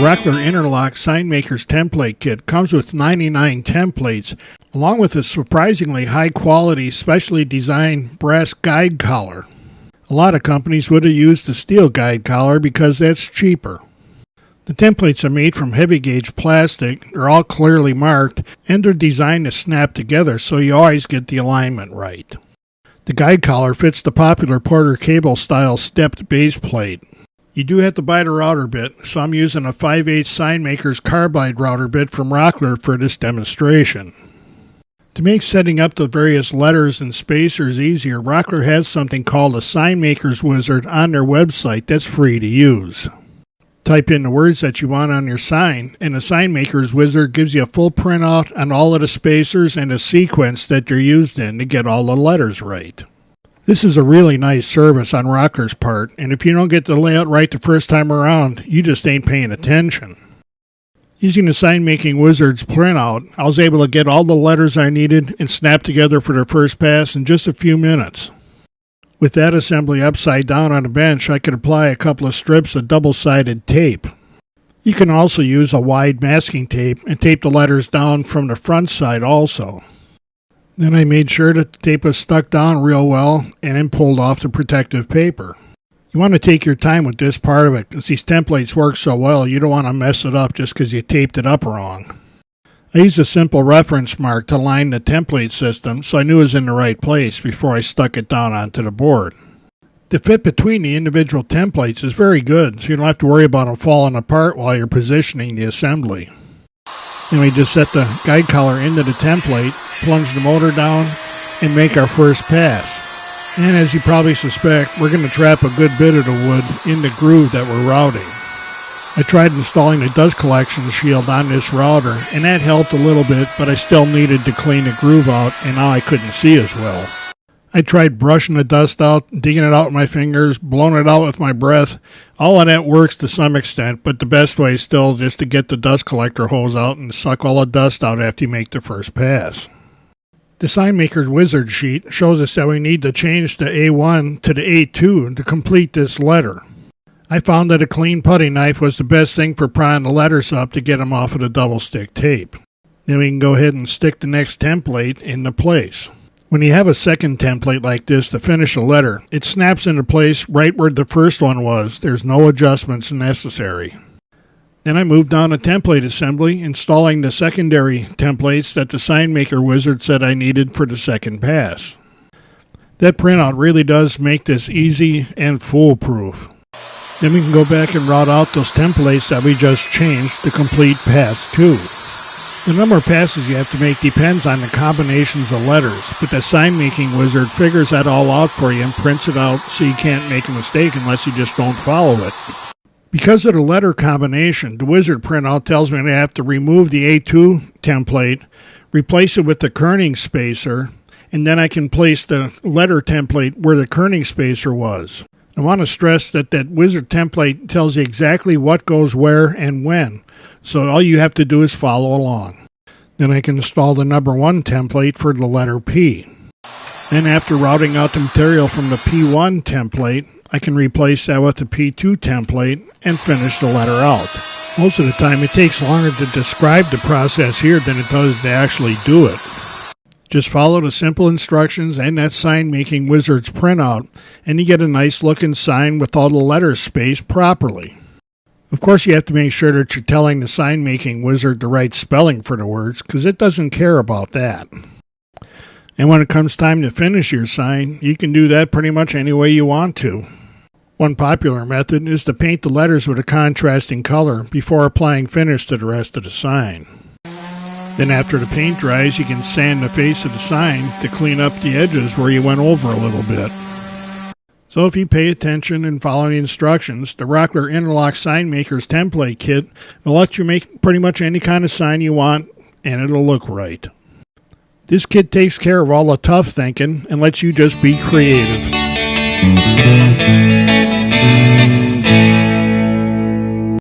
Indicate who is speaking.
Speaker 1: Rockler Interlock Signmakers template kit comes with 99 templates, along with a surprisingly high-quality, specially designed brass guide collar. A lot of companies would have used the steel guide collar because that's cheaper. The templates are made from heavy-gauge plastic, they're all clearly marked, and they're designed to snap together so you always get the alignment right. The guide collar fits the popular Porter cable-style stepped base plate. You do have to buy the router bit, so I'm using a 5/8 Signmakers carbide router bit from Rockler for this demonstration. To make setting up the various letters and spacers easier, Rockler has something called a Signmakers Wizard on their website that's free to use. Type in the words that you want on your sign, and the Signmakers Wizard gives you a full printout on all of the spacers and the sequence that they're used in to get all the letters right. This is a really nice service on Rockler's part, and if you don't get the layout right the first time around, you just ain't paying attention. Using the Signmaking Wizard's printout, I was able to get all the letters I needed and snap together for the first pass in just a few minutes. With that assembly upside down on a bench, I could apply a couple of strips of double-sided tape. You can also use a wide masking tape and tape the letters down from the front side also. Then I made sure that the tape was stuck down real well and then pulled off the protective paper. You want to take your time with this part of it because these templates work so well you don't want to mess it up just because you taped it up wrong. I used a simple reference mark to line the template system so I knew it was in the right place before I stuck it down onto the board. The fit between the individual templates is very good, so you don't have to worry about them falling apart while you're positioning the assembly. Then we just set the guide collar into the template, plunge the motor down, and make our first pass. And as you probably suspect, we're going to trap a good bit of the wood in the groove that we're routing. I tried installing the dust collection shield on this router, and that helped a little bit, but I still needed to clean the groove out, and now I couldn't see as well. I tried brushing the dust out, digging it out with my fingers, blowing it out with my breath. All of that works to some extent, but the best way is still just to get the dust collector hose out and suck all the dust out after you make the first pass. The Signmakers Wizard sheet shows us that we need to change the A1 to the A2 to complete this letter. I found that a clean putty knife was the best thing for prying the letters up to get them off of the double stick tape. Then we can go ahead and stick the next template into place. When you have a second template like this to finish a letter, it snaps into place right where the first one was. There's no adjustments necessary. Then I moved on to template assembly, installing the secondary templates that the Signmaker Wizard said I needed for the second pass. That printout really does make this easy and foolproof. Then we can go back and route out those templates that we just changed to complete pass 2. The number of passes you have to make depends on the combinations of letters, but the Signmaking Wizard figures that all out for you and prints it out so you can't make a mistake unless you just don't follow it. Because of the letter combination, the Wizard printout tells me I have to remove the A2 template, replace it with the kerning spacer, and then I can place the letter template where the kerning spacer was. I want to stress that Wizard template tells you exactly what goes where and when, so all you have to do is follow along. Then I can install the number 1 template for the letter P. Then after routing out the material from the P1 template, I can replace that with the P2 template and finish the letter out. Most of the time it takes longer to describe the process here than it does to actually do it. Just follow the simple instructions and that Signmaking Wizard's printout, and you get a nice looking sign with all the letters spaced properly. Of course, you have to make sure that you're telling the Signmaking Wizard the right spelling for the words, because it doesn't care about that. And when it comes time to finish your sign, you can do that pretty much any way you want to. One popular method is to paint the letters with a contrasting color before applying finish to the rest of the sign. Then after the paint dries, you can sand the face of the sign to clean up the edges where you went over a little bit. So if you pay attention and follow the instructions, the Rockler Interlock Signmakers template kit will let you make pretty much any kind of sign you want, and it'll look right. This kit takes care of all the tough thinking and lets you just be creative.